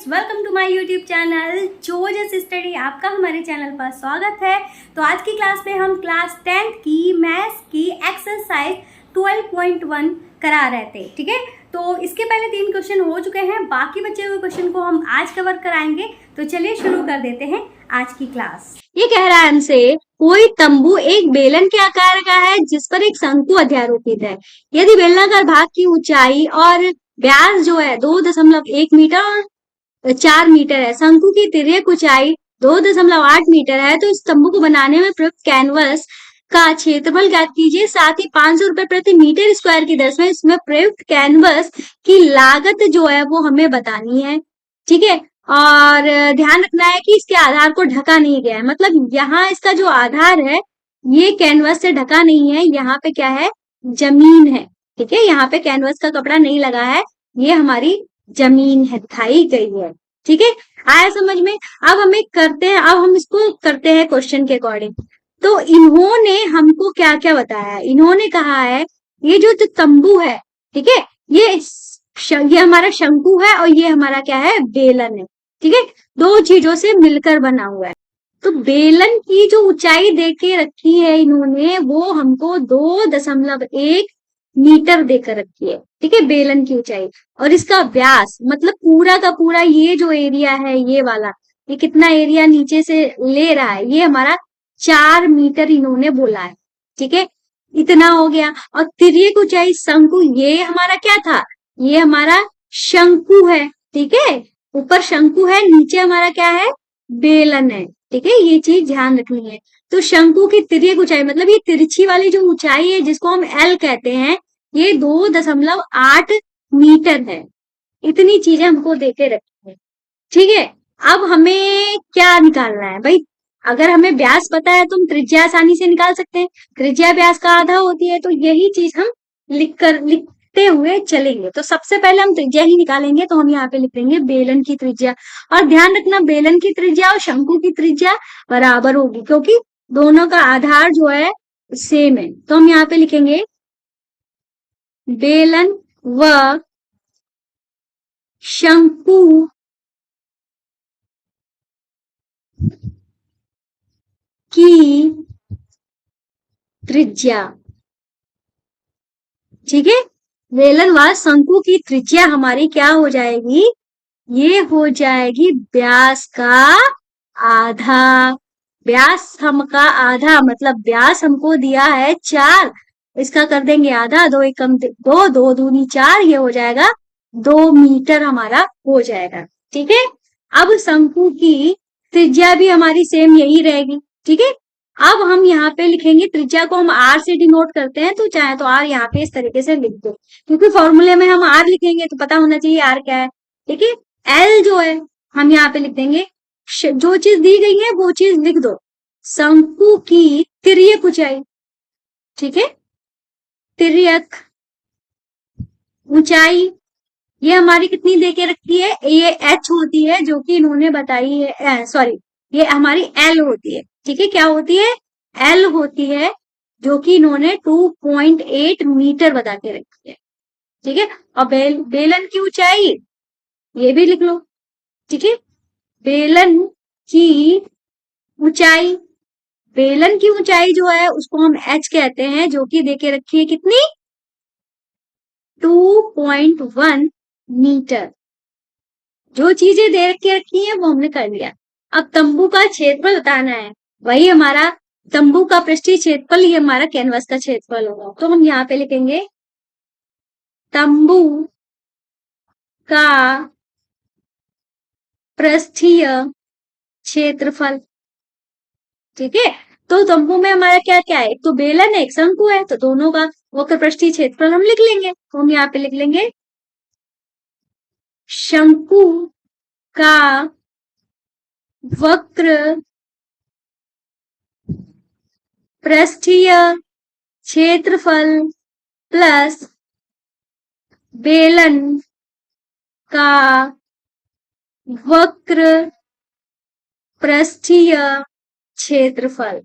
Guys, welcome to my YouTube channel Jojas study. आपका हमारे channel पर स्वागत है। तो आज की क्लास में हम क्लास 10th की मैथ्स की एक्सरसाइज 12.1 करा रहे थे। ठीक है, तो इसके पहले 3 क्वेश्चन हो चुके हैं, बाकी बचे हुए क्वेश्चन को हम आज कवर कराएंगे। तो चलिए शुरू कर देते हैं आज की क्लास। ये कह रहा है हमसे, कोई तंबू एक बेलन के आकार का है जिस पर एक शंकु अध्यारोपित है। यदि बेलनाकार भाग की ऊंचाई और व्यास जो है 2.1 मीटर और 4 मीटर है, शंकु की तिर्यक ऊंचाई 2.8 मीटर है, तो इस तंबू को बनाने में प्रयुक्त कैनवस का क्षेत्रफल ज्ञात कीजिए। साथ ही 500 रुपए प्रति मीटर स्क्वायर की दर से इसमें प्रयुक्त कैनवस की लागत जो है वो हमें बतानी है। ठीक है, और ध्यान रखना है कि इसके आधार को ढका नहीं गया है, मतलब यहाँ इसका जो आधार है ये कैनवस से ढका नहीं है, यहाँ पे क्या है, जमीन है। ठीक है, यहाँ पे कैनवस का कपड़ा नहीं लगा है, ये हमारी जमीन है, दिखाई गई है। ठीक है, आया समझ में। अब हमें करते हैं, अब हम इसको करते हैं क्वेश्चन के अकॉर्डिंग। तो इन्होंने हमको क्या क्या बताया है, इन्होंने कहा है ये जो तंबू है, ठीक है, ये हमारा शंकु है और ये हमारा क्या है, बेलन है। ठीक है, 2 चीजों से मिलकर बना हुआ है। तो बेलन की जो ऊंचाई दे के रखी है इन्होंने, वो हमको 2.1 मीटर देकर रखी है। ठीक है, बेलन की ऊंचाई, और इसका व्यास मतलब पूरा का पूरा ये जो एरिया है, ये वाला, ये कितना एरिया नीचे से ले रहा है, ये हमारा 4 मीटर इन्होंने बोला है। ठीक है, इतना हो गया। और तिर्यक ऊंचाई शंकु, ये हमारा क्या था, ये हमारा शंकु है। ठीक है, ऊपर शंकु है, नीचे हमारा क्या है, बेलन है। ठीक है, ये चीज ध्यान रखनी है। तो शंकु की तिर्यक ऊंचाई मतलब ये तिरछी वाली जो ऊंचाई है जिसको हम एल कहते हैं, ये 2.8 मीटर है। इतनी चीजें हमको देके रखी है। ठीक है, अब हमें क्या निकालना है भाई, अगर हमें व्यास पता है तो हम त्रिज्या आसानी से निकाल सकते हैं। त्रिज्या व्यास का आधा होती है, तो यही चीज हम लिखते हुए चलेंगे। तो सबसे पहले हम त्रिज्या ही निकालेंगे, तो हम यहाँ पे लिख देंगे बेलन की त्रिज्या। और ध्यान रखना, बेलन की त्रिज्या और शंकु की त्रिज्या बराबर होगी, क्योंकि दोनों का आधार जो है सेम है। तो हम यहाँ पे लिखेंगे बेलन व शंकु की त्रिज्या। ठीक है, बेलन व शंकु की त्रिज्या हमारी क्या हो जाएगी, ये हो जाएगी व्यास का आधा। व्यास हमका आधा, मतलब व्यास हमको दिया है 4, इसका कर देंगे आधा, 2 एकम 2, 2 दूनी 4, ये हो जाएगा 2 मीटर हमारा हो जाएगा। ठीक है, अब शंकु की त्रिज्या भी हमारी सेम यही रहेगी। ठीक है, अब हम यहाँ पे लिखेंगे, त्रिज्या को हम आर से डिनोट करते हैं, तो चाहे तो आर यहाँ पे इस तरीके से लिख दो, क्योंकि फॉर्मूले में हम आर लिखेंगे तो पता होना चाहिए आर क्या है। ठीक है, एल जो है हम यहाँ पे लिख देंगे, जो चीज दी गई है वो चीज लिख दो, शंकु की तिर्यक ऊंचाई। ठीक है, तिर्यक ऊंचाई ये हमारी कितनी देके रखी है, ये एच होती है जो कि इन्होंने बताई है, सॉरी ये हमारी एल होती है। ठीक है, क्या होती है, एल होती है, जो कि इन्होंने 2.8 मीटर बता के रखी है। ठीक है, और बेलन की ऊंचाई ये भी लिख लो। ठीक है, बेलन की ऊंचाई, बेलन की ऊंचाई जो है उसको हम एच कहते हैं, जो कि देके रखी है कितनी, 2.1 मीटर। जो चीजें दे के रखी है वो हमने कर लिया। अब तंबू का क्षेत्रफल बताना है, वही हमारा तंबू का पृष्ठीय क्षेत्रफल, ये हमारा कैनवस का क्षेत्रफल होगा। तो हम यहाँ पे लिखेंगे तंबू का पृष्ठीय क्षेत्रफल। ठीक है, तो तंबू में हमारा क्या क्या है, एक तो बेलन है, एक शंकु है, तो दोनों का वक्र पृष्ठीय क्षेत्रफल हम लिख लेंगे। तो हम यहाँ पे लिख लेंगे शंकु का वक्र पृष्ठीय क्षेत्रफल प्लस बेलन का वक्र पृष्ठीय क्षेत्रफल।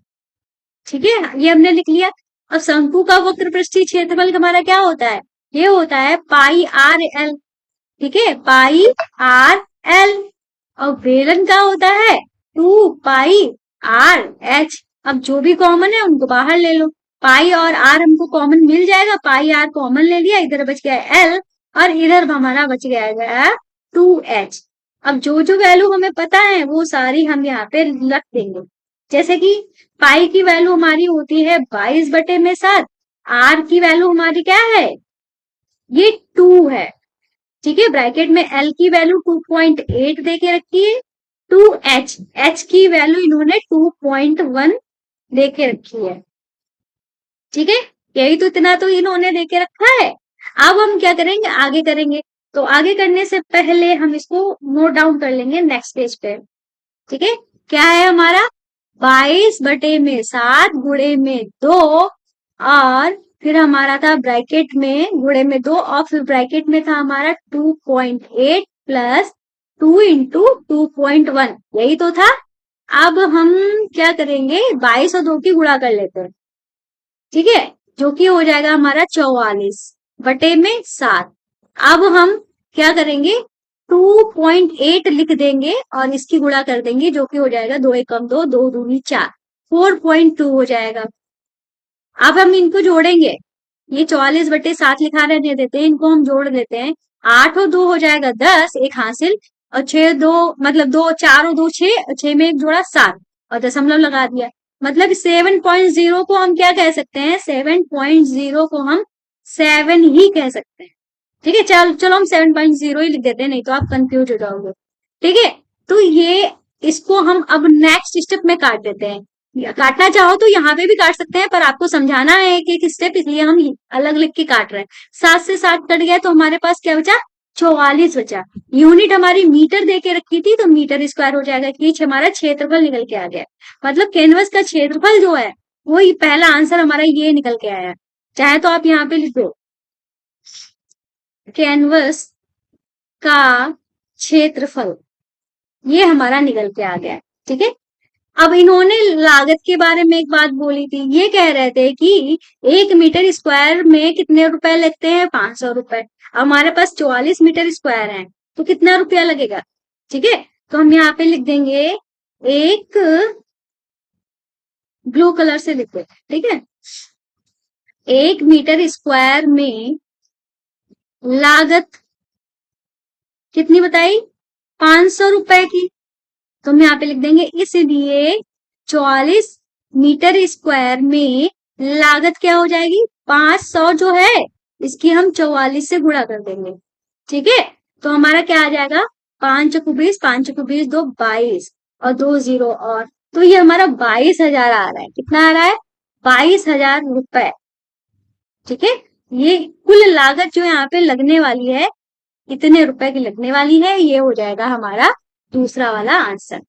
ठीक है, ये हमने लिख लिया। अब शंकु का वक्र पृष्ठीय क्षेत्रफल हमारा क्या होता है, ये होता है पाई आर एल। ठीक है, पाई आर एल। और बेलन का होता है 2 पाई r h। अब जो भी कॉमन है उनको बाहर ले लो, पाई और आर हमको कॉमन मिल जाएगा, पाई आर कॉमन ले लिया, इधर बच गया एल और इधर हमारा बच गया 2h। अब जो जो वैल्यू हमें पता है वो सारी हम यहाँ पे रख देंगे। जैसे कि पाई की वैल्यू हमारी होती है 22/7, आर की वैल्यू हमारी क्या है, ये 2 है। ठीक है, ब्रैकेट में एल की वैल्यू 2.8 दे के रखी है, 2h, h की वैल्यू इन्होंने 2.1 दे के रखी है। ठीक है, यही तो, इतना तो इन्होंने दे के रखा है। अब हम क्या करेंगे, आगे करेंगे। तो आगे करने से पहले हम इसको नोट डाउन कर लेंगे नेक्स्ट पेज पे। ठीक है, क्या है हमारा 22/7 गुणे में 2, और फिर हमारा था ब्रैकेट में गुणे में 2, और फिर ब्रैकेट में था हमारा 2.8 प्लस 2 इंटू 2.1, यही तो था। अब हम क्या करेंगे, 22 और 2 की गुणा कर लेते हैं। ठीक है, जो कि हो जाएगा हमारा 44/7। अब हम क्या करेंगे, 2.8 लिख देंगे और इसकी गुणा कर देंगे, जो कि हो जाएगा 2 एकम 2, 2 दूनी 4, 4.2 हो जाएगा। अब हम इनको जोड़ेंगे, ये 44/7 लिखा रहने देते हैं, इनको हम जोड़ देते हैं। 8 और 2 हो जाएगा 10, एक हासिल, और 6 2 मतलब 2, 4 और 2 6, 6 में एक जोड़ा 7, और दशमलव लगा दिया। मतलब 7.0 को हम क्या कह सकते हैं, 7.0 को हम 7 ही कह सकते हैं। ठीक है, चलो हम 7.0 ही लिख देते हैं, नहीं तो आप कंफ्यूज हो जाओगे। ठीक है, तो ये इसको हम अब नेक्स्ट स्टेप में काट देते हैं। काटना चाहो तो यहाँ पे भी काट सकते हैं, पर आपको समझाना है एक एक स्टेप, इसलिए हम अलग लिख के काट रहे हैं। 7 से 7 कट गया तो हमारे पास क्या बचा, 44 बचा। यूनिट हमारी मीटर दे के रखी थी, तो मीटर स्क्वायर हो जाएगा, कि हमारा क्षेत्रफल निकल के आ गया। मतलब कैनवस का क्षेत्रफल जो है वो पहला आंसर हमारा ये निकल के आया। चाहे तो आप यहाँ पे लिख दो, कैनवस का क्षेत्रफल, ये हमारा निकल के आ गया। ठीक है, अब इन्होंने लागत के बारे में एक बात बोली थी, ये कह रहे थे कि 1 मीटर स्क्वायर में कितने रुपए लगते हैं, 500 रुपए। हमारे पास 44 मीटर स्क्वायर है, तो कितना रुपया लगेगा। ठीक है, तो हम यहाँ पे लिख देंगे, एक ब्लू कलर से लिख देते हैं। ठीक है, 1 मीटर स्क्वायर में लागत कितनी बताई, 500 रुपए की। तो हम यहाँ पे लिख देंगे, इसलिए 44 मीटर स्क्वायर में लागत क्या हो जाएगी, 500 जो है इसकी हम 44 से गुणा कर देंगे। ठीक है, तो हमारा क्या आ जाएगा, 5 चौको 20, 5 चौको 20, 2 22 और 2 0 और, तो ये हमारा 22,000 आ रहा है। कितना आ रहा है, 22,000 रुपए। ठीक है, ये कुल लागत जो यहाँ पे लगने वाली है, इतने रुपए की लगने वाली है, ये हो जाएगा हमारा दूसरा वाला आंसर।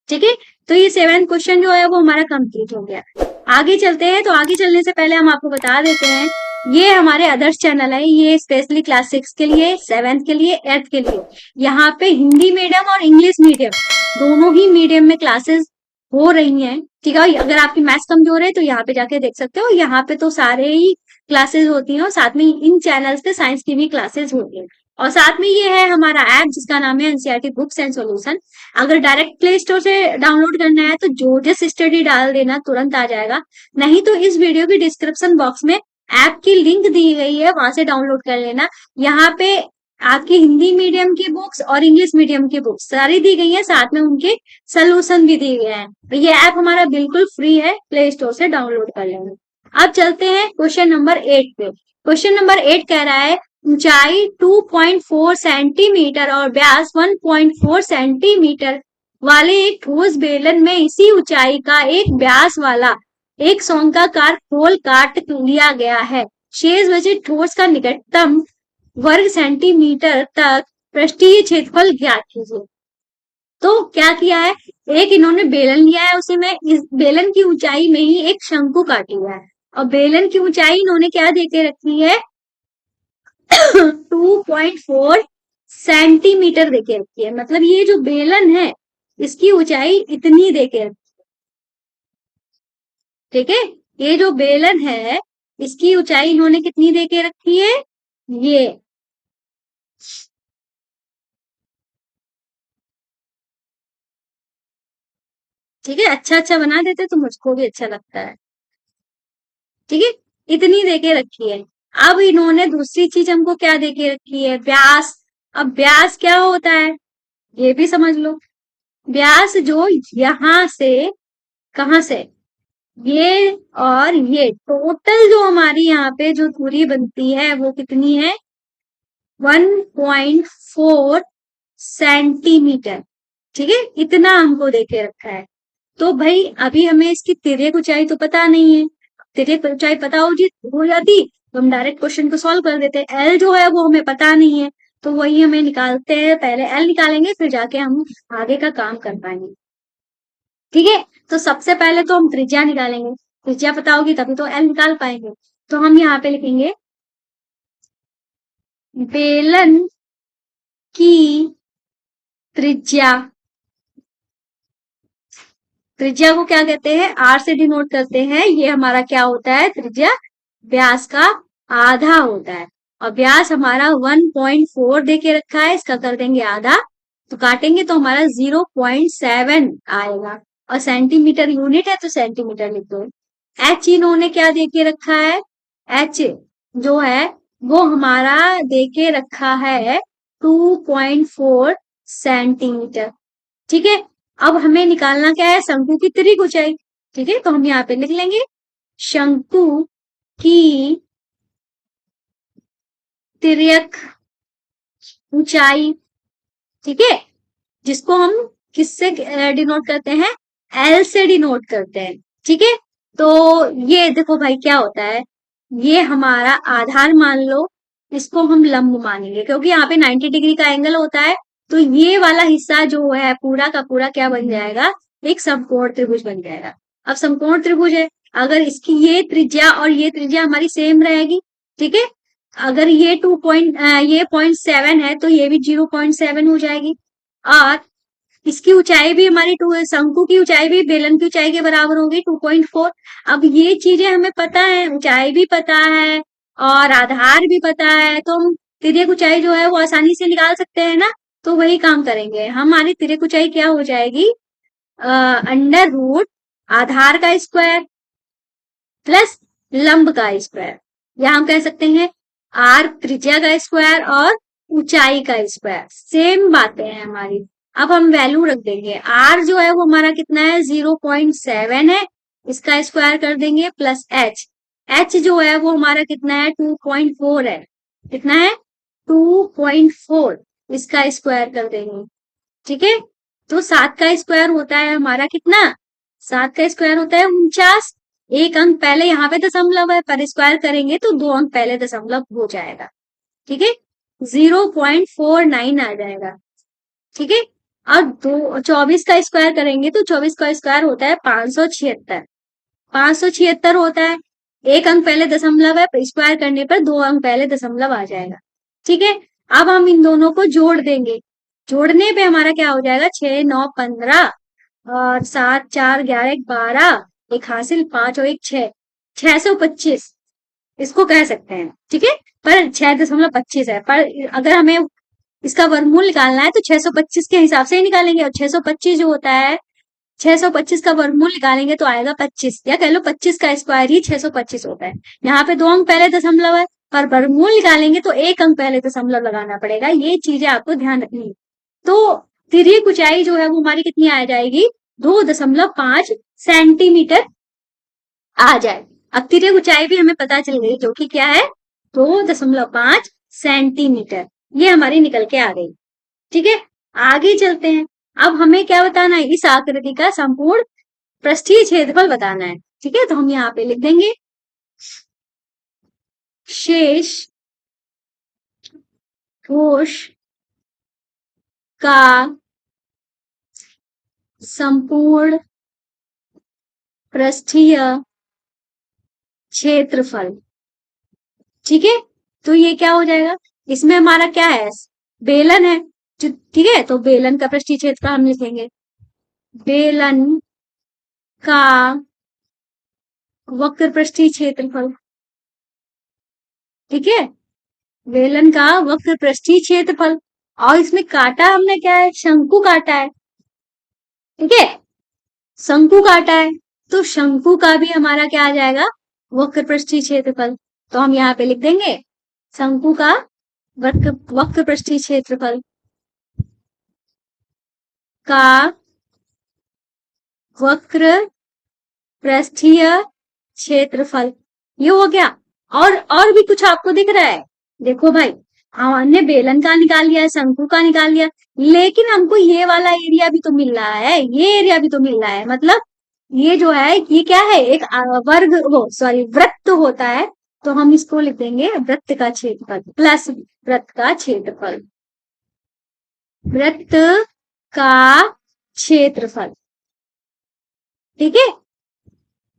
ठीक है, तो ये 7th क्वेश्चन जो है वो हमारा कंप्लीट हो गया। आगे चलते हैं, तो आगे चलने से पहले हम आपको बता देते हैं, ये हमारे अदर्स चैनल है, ये स्पेशली क्लास 6 के लिए, 7th के लिए, 8th के लिए। यहाँ पे हिंदी मीडियम और इंग्लिश मीडियम दोनों ही मीडियम में क्लासेस हो रही हैं। ठीक है, अगर आपकी मैथ्स कमजोर है तो यहाँ पे जाके देख सकते हो, यहाँ पे तो सारे ही क्लासेस होती हैं, और साथ में इन चैनल्स पे साइंस की भी क्लासेस होती हैं। और साथ में ये है हमारा ऐप जिसका नाम है एनसीईआरटी बुक्स एंड सॉल्यूशन। अगर डायरेक्ट प्ले स्टोर से डाउनलोड करना है तो जोजस स्टडी डाल देना, तुरंत आ जाएगा। नहीं तो इस वीडियो की डिस्क्रिप्शन बॉक्स में ऐप की लिंक दी गई है, वहां से डाउनलोड कर लेना। यहाँ पे आपकी हिंदी मीडियम की बुक्स और इंग्लिश मीडियम की बुक्स सारी दी गई है, साथ में उनके सोल्यूशन भी दिए गए हैं। तो ये ऐप हमारा बिल्कुल फ्री है, प्ले स्टोर से डाउनलोड कर लेना। अब चलते हैं क्वेश्चन नंबर 8 पे। क्वेश्चन नंबर 8 कह रहा है, ऊंचाई 2.4 सेंटीमीटर और व्यास 1.4 सेंटीमीटर वाले एक ठोस बेलन में इसी ऊंचाई का एक व्यास वाला एक शंक्वाकार खोल काट लिया गया है। शेष बचे ठोस का निकटतम वर्ग सेंटीमीटर तक पृष्ठीय क्षेत्रफल ज्ञात कीजिए। तो क्या किया है, एक इन्होंने बेलन लिया है, उसी में इस बेलन की ऊंचाई में ही एक शंकु काट लिया है, और बेलन की ऊंचाई इन्होंने क्या देके रखी है 2.4 सेंटीमीटर देके रखी है। मतलब ये जो बेलन है इसकी ऊंचाई इतनी देके रखी है। ठीक है, ये जो बेलन है इसकी ऊंचाई इन्होंने कितनी देके रखी है, ये ठीक है, अच्छा अच्छा बना देते तो मुझको भी अच्छा लगता है। ठीक है, इतनी देके रखी है। अब इन्होंने दूसरी चीज हमको क्या देके रखी है, व्यास। अब व्यास क्या होता है ये भी समझ लो। व्यास जो यहां से, कहां से, ये और ये टोटल जो हमारी यहाँ पे जो दूरी बनती है वो कितनी है, 1.4 सेंटीमीटर। ठीक है, इतना हमको देके रखा है। तो भाई अभी हमें इसकी तिर्यक ऊंचाई तो पता नहीं है। तिर्यक ऊंचाई पता हो जाती तो हम डायरेक्ट क्वेश्चन को सॉल्व कर देते। एल जो है वो हमें पता नहीं है, तो वही हमें निकालते हैं। पहले एल निकालेंगे फिर जाके हम आगे का काम कर पाएंगे। ठीक है, तो सबसे पहले तो हम त्रिज्या निकालेंगे। त्रिज्या पता होगी तभी तो एल निकाल पाएंगे। तो हम यहाँ पे लिखेंगे बेलन की त्रिज्या। त्रिज्या को क्या कहते हैं, आर से डिनोट करते हैं। ये हमारा क्या होता है, त्रिज्या व्यास का आधा होता है। और व्यास हमारा 1.4 देके रखा है, इसका कर देंगे आधा, तो काटेंगे तो हमारा 0.7 आएगा। और सेंटीमीटर यूनिट है तो सेंटीमीटर लिख दो। एच इन्होंने क्या देके रखा है, एच जो है वो हमारा देके रखा है 2.4 सेंटीमीटर। ठीक है, अब हमें निकालना क्या है, शंकु की तिर्यक ऊंचाई। ठीक है, तो हम यहाँ पे लिख लेंगे शंकु की तिर्यक ऊंचाई। ठीक है, जिसको हम किससे डिनोट करते हैं, एल से डिनोट करते हैं। ठीक है, तो ये देखो भाई क्या होता है, ये हमारा आधार मान लो, इसको हम लंब मानेंगे क्योंकि यहाँ पे 90 डिग्री का एंगल होता है। तो ये वाला हिस्सा जो है पूरा का पूरा क्या बन जाएगा, एक समकोण त्रिभुज बन जाएगा। अब समकोण त्रिभुज है, अगर इसकी ये त्रिज्या और ये त्रिज्या हमारी सेम रहेगी। ठीक है, अगर ये ये 0.7 है तो ये भी 0.7 हो जाएगी। और इसकी ऊंचाई भी हमारी टू, शंकु की ऊंचाई भी बेलन की ऊंचाई के बराबर होगी 2.4। अब ये चीजें हमें पता है, ऊंचाई भी पता है और आधार भी पता है, तो हम तिर्यक ऊंचाई जो है वो आसानी से निकाल सकते हैं ना। तो वही काम करेंगे, हमारी तिर्यक ऊंचाई क्या हो जाएगी, अंडर रूट आधार का स्क्वायर प्लस लंब का स्क्वायर, या हम कह सकते हैं आर त्रिज्या का स्क्वायर और ऊंचाई का स्क्वायर, सेम बातें हैं हमारी। अब हम वैल्यू रख देंगे, आर जो है वो हमारा कितना है, 0.7 है, इसका स्क्वायर कर देंगे प्लस एच। एच जो है वो हमारा कितना है, 2.4 है। कितना है, 2.4, इसका स्क्वायर कर देंगे। ठीक है, तो 7 का स्क्वायर होता है हमारा कितना, 7 का स्क्वायर होता है 49। एक अंक पहले यहाँ पे दशमलव है, पर स्क्वायर करेंगे तो 2 अंक पहले दशमलव हो जाएगा। ठीक है, 0.49 आ जाएगा। ठीक है, अब 24 का स्क्वायर करेंगे तो 24 का स्क्वायर होता है 576। 576 होता है, एक अंक पहले दशमलव है, स्क्वायर करने पर 2 अंक पहले दशमलव आ जाएगा। ठीक है, अब हम इन दोनों को जोड़ देंगे। जोड़ने पे हमारा क्या हो जाएगा, 6 9 15 और 7 4 11 12, एक हासिल 5 और एक 6, 625 इसको कह सकते हैं। ठीक है, पर 6.25 है, पर अगर हमें इसका वर्गमूल निकालना है तो 625 के हिसाब से ही निकालेंगे। और 625 जो होता है, 625 का वर्गमूल निकालेंगे तो आएगा 25, या कह लो 25 का स्क्वायर ही 625 होता है। यहाँ पे 2 अंक पहले दशमलव है, पर वर्गमूल निकालेंगे तो 1 अंक पहले दशमलव लगाना पड़ेगा। ये चीजें आपको ध्यान रखनी है। तो तिर्यक ऊंचाई जो है वो हमारी कितनी आ जाएगी, 2.5 सेंटीमीटर आ जाए। अब तिर्यक ऊंचाई भी हमें पता चल गई, जो कि क्या है, 2.5 सेंटीमीटर, ये हमारी निकल के आ गई। ठीक है, आगे चलते हैं। अब हमें क्या बताना है, इस आकृति का संपूर्ण पृष्ठीय क्षेत्रफल बताना है। ठीक है, तो हम यहाँ पे लिख देंगे शेष ठोस का संपूर्ण पृष्ठीय क्षेत्रफल। ठीक है, तो ये क्या हो जाएगा, इसमें हमारा क्या है, बेलन है। ठीक है, तो बेलन का पृष्ठीय क्षेत्रफल हम लिखेंगे, बेलन का वक्र पृष्ठीय क्षेत्रफल। ठीक है, बेलन का वक्र पृष्ठीय क्षेत्रफल, और इसमें काटा हमने क्या है, शंकु काटा है। ठीक है, शंकु काटा है, तो शंकु का भी हमारा क्या आ जाएगा, वक्र पृष्ठीय क्षेत्रफल। तो हम यहाँ पे लिख देंगे शंकु का वक्र पृष्ठीय क्षेत्रफल का वक्र पृष्ठीय क्षेत्रफल, ये हो गया। और भी कुछ आपको दिख रहा है? देखो भाई, हमने बेलन का निकाल लिया, शंकु का निकाल लिया, लेकिन हमको ये वाला एरिया भी तो मिल रहा है, ये एरिया भी तो मिल रहा है। मतलब ये जो है ये क्या है, एक वर्ग वो सॉरी वृत्त होता है, तो हम इसको लिख देंगे वृत्त का क्षेत्रफल प्लस वृत्त का क्षेत्रफल, वृत्त का क्षेत्रफल। ठीक है,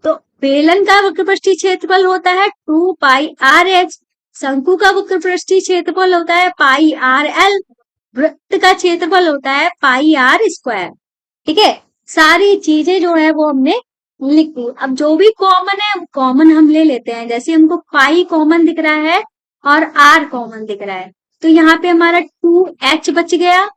तो बेलन का वक्रपृष्ठीय क्षेत्रफल होता है 2πr(h), शंकु का वक्रपृष्ठीय क्षेत्रफल होता है πr(l), वृत्त का क्षेत्रफल होता है πr²। ठीक है, सारी चीजें जो है वो हमने लिख दी। अब जो भी कॉमन है वो कॉमन हम ले लेते हैं। जैसे हमको पाई कॉमन दिख रहा है और आर कॉमन दिख रहा है, तो यहाँ पे हमारा 2h बच गया,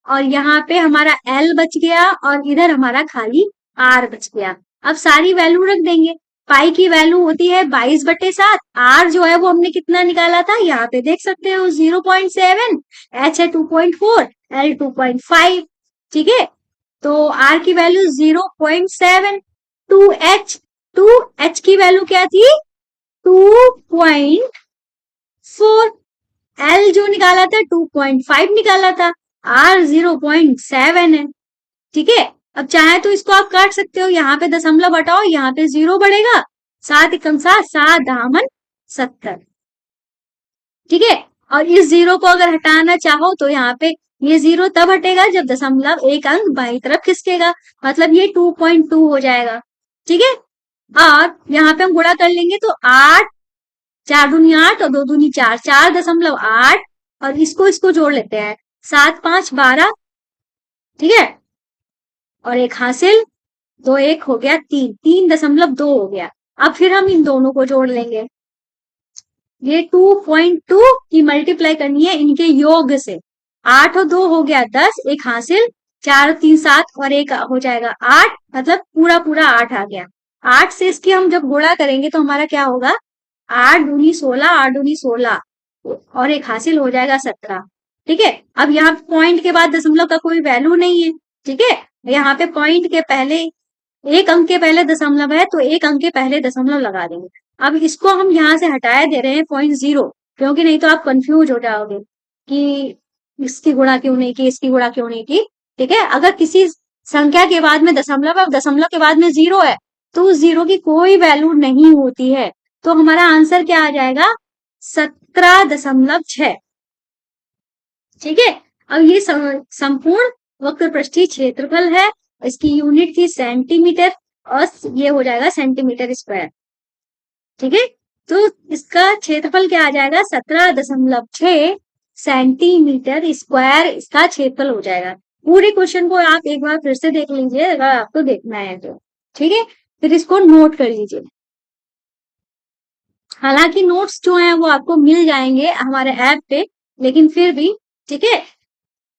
और यहाँ पे हमारा l बच गया, और इधर हमारा खाली r बच गया। अब सारी वैल्यू रख देंगे। पाई की वैल्यू होती है 22/7, आर जो है वो हमने कितना निकाला था, यहाँ पे देख सकते हो 0.7, h है 2.4, l 2.5। ठीक है, तो r की वैल्यू 0.7, 2h, 2h की वैल्यू क्या थी 2.4, l जो निकाला था 2.5 निकाला था, r 0.7 है। ठीक है, अब चाहे तो इसको आप काट सकते हो, यहाँ पे दशमलव हटाओ, यहाँ पे 0 बढ़ेगा, 7 एकम 7, 7 दामन 70। ठीक है, और इस 0 को अगर हटाना चाहो तो यहाँ पे ये 0 तब हटेगा जब दशमलव एक अंक बाईं तरफ खिसकेगा, मतलब ये 2.2 हो जाएगा। ठीक है, और यहाँ पे हम गुणा कर लेंगे तो 8, 4 दूनी 8 और 2 दूनी 4, 4.8, और इसको जोड़ लेते हैं, 7 5 12। ठीक है, और एक हासिल, 2 1 हो गया 3, 3.2 हो गया। अब फिर हम इन दोनों को जोड़ लेंगे, ये 2.2 की मल्टीप्लाई करनी है इनके योग से, 8 और 2 हो गया 10, एक हासिल, 4 और 3 7, और एक हो जाएगा 8, मतलब पूरा पूरा 8 आ गया। 8 से इसकी हम जब गुणा करेंगे तो हमारा क्या होगा, 8 दूनी 16, 8 दूनी 16, और एक हासिल हो जाएगा 17। ठीक है, अब यहाँ पॉइंट के बाद दशमलव का कोई वैल्यू नहीं है। ठीक है, यहाँ पे पॉइंट के पहले एक अंक के पहले दशमलव है, तो एक अंक के पहले दशमलव लगा देंगे। अब इसको हम यहाँ से हटाया दे रहे हैं 0.0, क्योंकि नहीं तो आप कंफ्यूज हो जाओगे कि इसकी गुणा क्यों नहीं की, इसकी गुणा क्यों नहीं की। ठीक है, अगर किसी संख्या के बाद में दशमलव है, दशमलव के बाद में 0 है, तो उस 0 की कोई वैल्यू नहीं होती है, तो हमारा आंसर क्या आ जाएगा 17.6। ठीक है, अब ये संपूर्ण वक्र पृष्ठीय क्षेत्रफल है, इसकी यूनिट थी सेंटीमीटर, और ये हो जाएगा सेंटीमीटर स्क्वायर। ठीक है, तो इसका क्षेत्रफल क्या आ जाएगा 17.6 सेंटीमीटर स्क्वायर, इसका क्षेत्रफल हो जाएगा। पूरे क्वेश्चन को आप एक बार फिर से देख लीजिए अगर आपको देखना है तो। ठीक है, फिर इसको नोट कर लीजिए। हालांकि नोट्स जो हैं वो आपको मिल जाएंगे हमारे ऐप पे, लेकिन फिर भी ठीक है।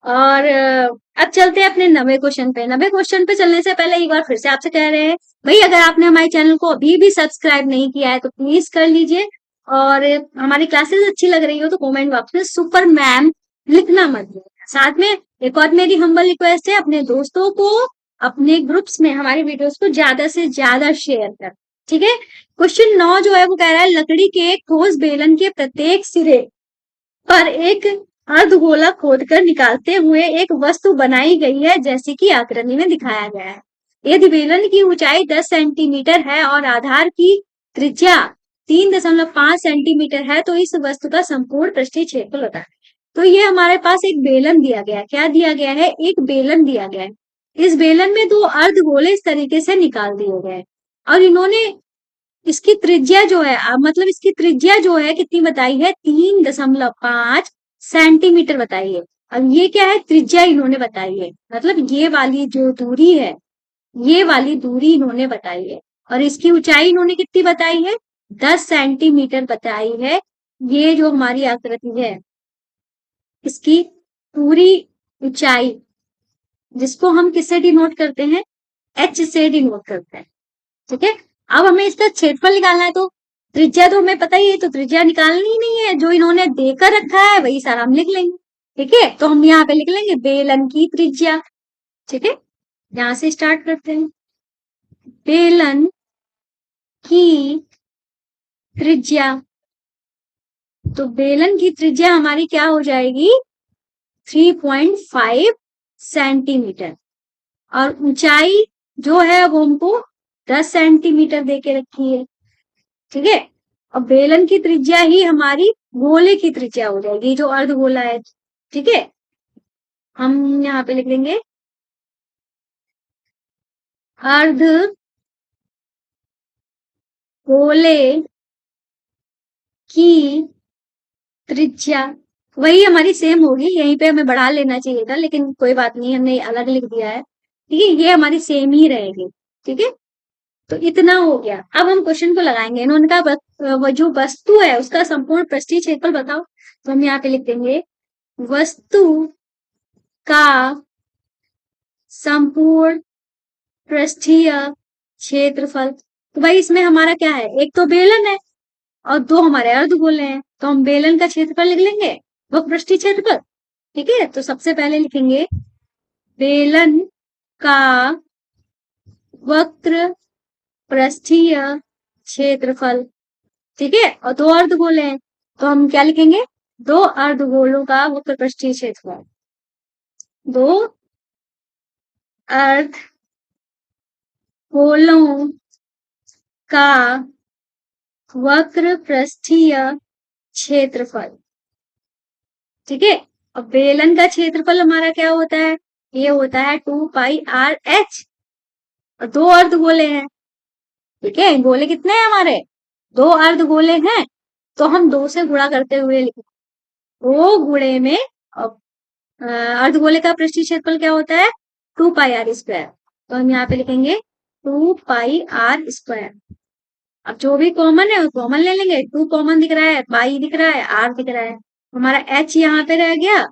और अब चलते हैं अपने 90 क्वेश्चन पे। 90 क्वेश्चन पे चलने से पहले एक बार फिर से आपसे कह रहे हैं भाई, अगर आपने हमारे चैनल को अभी भी सब्सक्राइब नहीं किया है तो प्लीज कर लीजिए, और हमारी क्लासेस अच्छी लग रही हो तो कमेंट बॉक्स में सुपर मैम लिखना मत भूलिए। साथ में एक और मेरी हम्बल रिक्वेस्ट है, अपने दोस्तों को अपने ग्रुप्स में हमारी वीडियोस को ज्यादा से ज्यादा शेयर कर। ठीक है, क्वेश्चन 9 जो है वो कह रहा है लकड़ी के एक ठोस बेलन के प्रत्येक सिरे पर एक अर्धगोला खोदकर निकालते हुए एक वस्तु बनाई गई है जैसे कि आकृति में दिखाया गया है। यदि बेलन की ऊंचाई 10 सेंटीमीटर है और आधार की त्रिज्या 3.5 सेंटीमीटर है तो इस वस्तु का संपूर्ण पृष्ठीय क्षेत्रफल होता है। तो ये हमारे पास एक बेलन दिया गया है। क्या दिया गया है, एक बेलन दिया गया है। इस बेलन में 2 अर्धगोले इस तरीके से निकाल दिए गए, और इन्होंने इसकी त्रिज्या जो है मतलब इसकी त्रिज्या जो है कितनी बताई है 3.5 सेंटीमीटर बताई है। अब ये क्या है, त्रिज्या इन्होंने बताई है, मतलब ये वाली जो दूरी है, ये वाली दूरी इन्होंने बताई है, और इसकी ऊंचाई इन्होंने कितनी बताई है 10 सेंटीमीटर बताई है। ये जो हमारी आकृति है इसकी पूरी ऊंचाई, जिसको हम किससे डिनोट करते हैं एच से डिनोट करते हैं। ठीक है, अब हमें इसका क्षेत्रफल निकालना है, तो त्रिज्या तो हमें पता ही है, तो त्रिज्या निकालनी ही नहीं है, जो इन्होंने देकर रखा है वही सारा हम लिख लेंगे। ठीक है, तो हम यहाँ पे लिख लेंगे बेलन की त्रिज्या। ठीक है, यहां से स्टार्ट करते हैं। बेलन की त्रिज्या, तो बेलन की त्रिज्या हमारी क्या हो जाएगी, 3.5 सेंटीमीटर, और ऊंचाई जो है वो हमको 10 सेंटीमीटर देके रखी है। ठीक है, और बेलन की त्रिज्या ही हमारी गोले की त्रिज्या हो जाएगी, जो अर्धगोला है। ठीक है, हम यहाँ पे लिख लेंगे अर्ध गोले की त्रिज्या वही हमारी सेम होगी, यहीं पे हमें बढ़ा लेना चाहिए था, लेकिन कोई बात नहीं, हमने अलग लिख दिया है। ठीक है, ये हमारी सेम ही रहेगी। ठीक है, तो इतना हो गया। अब हम क्वेश्चन को लगाएंगे। इन्होंने कहा वो जो वस्तु है उसका संपूर्ण पृष्ठीय क्षेत्रफल बताओ, तो हम यहाँ पे लिख देंगे वस्तु का संपूर्ण पृष्ठीय क्षेत्रफल। तो भाई इसमें हमारा क्या है, एक तो बेलन है और दो हमारे अर्धगोले हैं, तो हम बेलन का क्षेत्रफल लिख लेंगे, वो पृष्ठीय क्षेत्रफल। ठीक है, तो सबसे पहले लिखेंगे बेलन का वक्र पृष्ठीय क्षेत्रफल। ठीक है, और दो अर्धगोले हैं, तो हम क्या लिखेंगे, दो अर्धगोलों का वक्र पृष्ठीय क्षेत्रफल। दो अर्धगोलों का वक्र पृष्ठीय क्षेत्रफल। ठीक है, अब बेलन का क्षेत्रफल हमारा क्या होता है, ये होता है 2πr/h, और दो अर्धगोले हैं। ठीक है, गोले कितने हैं हमारे, दो अर्धगोले हैं, तो हम दो से गुणा करते हुए लिखेंगे, दो गुणे में अर्धगोले का पृष्ठीय क्षेत्रफल क्या होता है, 2πr²। तो हम यहाँ पे लिखेंगे 2πr²। अब जो भी कॉमन है वो कॉमन ले लेंगे, 2 कॉमन दिख रहा है, पाई दिख रहा है, आर दिख रहा है, हमारा h यहाँ पे रह गया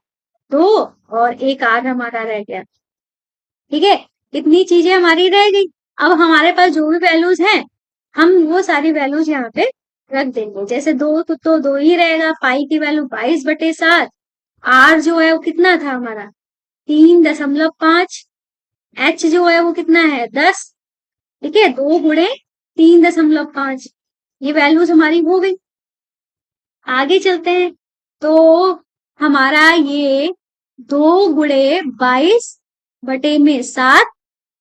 2, और एक आर हमारा रह गया। ठीक है, इतनी चीजें हमारी रह गई। अब हमारे पास जो भी वैल्यूज हैं हम वो सारी वैल्यूज यहाँ पे रख देंगे। जैसे दो तो दो ही रहेगा, पाई की वैल्यू 22/7, आर जो है वो कितना था हमारा 3.5, एच जो है वो कितना है 10। ठीक है, 2 गुणे 3.5, ये वैल्यूज हमारी हो गई। आगे चलते हैं, तो हमारा ये 2 गुणे 22/7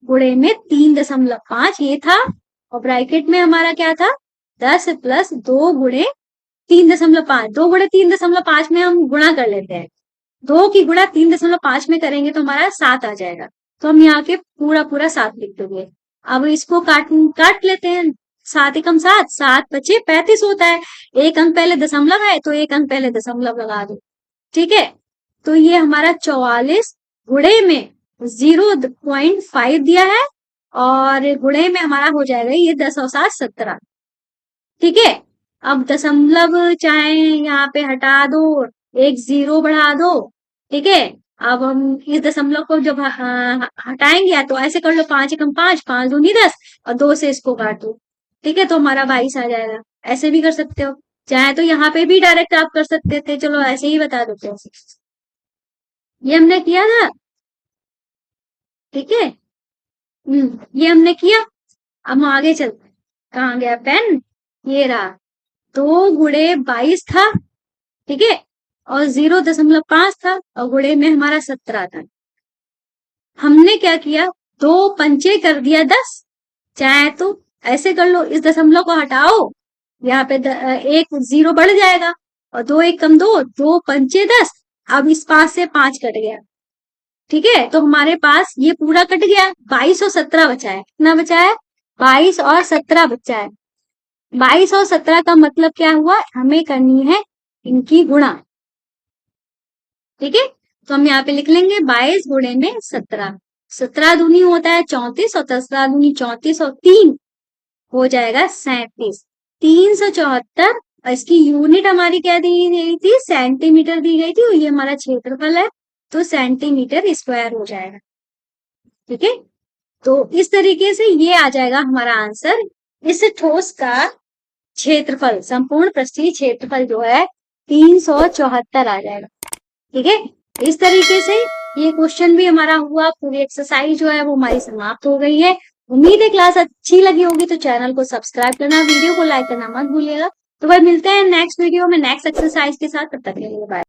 गुणे में 3.5 ये था, और ब्रैकेट में हमारा क्या था 10 + 2 गुणे 3.5। 2 गुणे 3.5 में हम गुणा कर लेते हैं, 2 की गुणा 3.5 में करेंगे तो हमारा 7 आ जाएगा, तो हम यहाँ के पूरा पूरा 7 लिख देंगे। अब इसको काट लेते हैं, 7 एकम 7, 7 × 5 = 35 होता है। एक अंक पहले दशमलव है तो एक अंक पहले दशमलव लगा दो। ठीक है, तो ये हमारा 44 गुणे में 0.5 दिया है, और गुणे में हमारा हो जाएगा ये 10 और 7 17। ठीक है, अब दशमलव चाहे यहाँ पे हटा दो, एक 0 बढ़ा दो। ठीक है, अब हम इस दशमलव को जब हटाएंगे, या तो ऐसे कर लो 5 एकम 5, 5 दूनी 10, और 2 से इसको काट दो। ठीक है, तो हमारा 22 आ जाएगा। ऐसे भी कर सकते हो, चाहे तो यहाँ पे भी डायरेक्ट आप कर सकते थे, चलो ऐसे ही बता देते हैं। ये हमने किया था। ठीक है, ये हमने किया। अब हम आगे चलते हैं, कहाँ गया पेन, ये रहा। 2 गुणे 22 था, ठीक है, और 0.5 था, और गुणे में हमारा 17 था। हमने क्या किया, 2 पंचे कर दिया 10, चाहे तो ऐसे कर लो, इस दशमलव को हटाओ, यहाँ पे एक 0 बढ़ जाएगा, और 2 एकम 2, 2 पंचे 10। अब इस 5 से 5 कट गया। ठीक है, तो हमारे पास ये पूरा कट गया, 22 और 17 बचा है। कितना बचा है, 22 और 17 बचा है। 22 और 17 का मतलब क्या हुआ, हमें करनी है इनकी गुणा। ठीक है, तो हम यहाँ पे लिख लेंगे 22 गुणे में 17, 17 दूनी होता है 34, और 17 दूनी 34, और 3 हो जाएगा 37, 374। और इसकी यूनिट हमारी क्या दी गई थी, सेंटीमीटर दी गई थी, और ये हमारा क्षेत्रफल है, तो सेंटीमीटर स्क्वायर हो जाएगा। ठीक है, तो इस तरीके से ये आ जाएगा हमारा आंसर। इस ठोस का क्षेत्रफल, संपूर्ण पृष्ठीय क्षेत्रफल जो है 374 आ जाएगा। ठीक है, इस तरीके से ये क्वेश्चन भी हमारा हुआ। पूरी एक्सरसाइज जो है वो हमारी समाप्त हो गई है। उम्मीद है क्लास अच्छी लगी होगी, तो चैनल को सब्सक्राइब करना, वीडियो को लाइक करना मत भूलिएगा। तो भाई मिलते हैं नेक्स्ट वीडियो में नेक्स्ट एक्सरसाइज के साथ। तब तक के लिए बाय।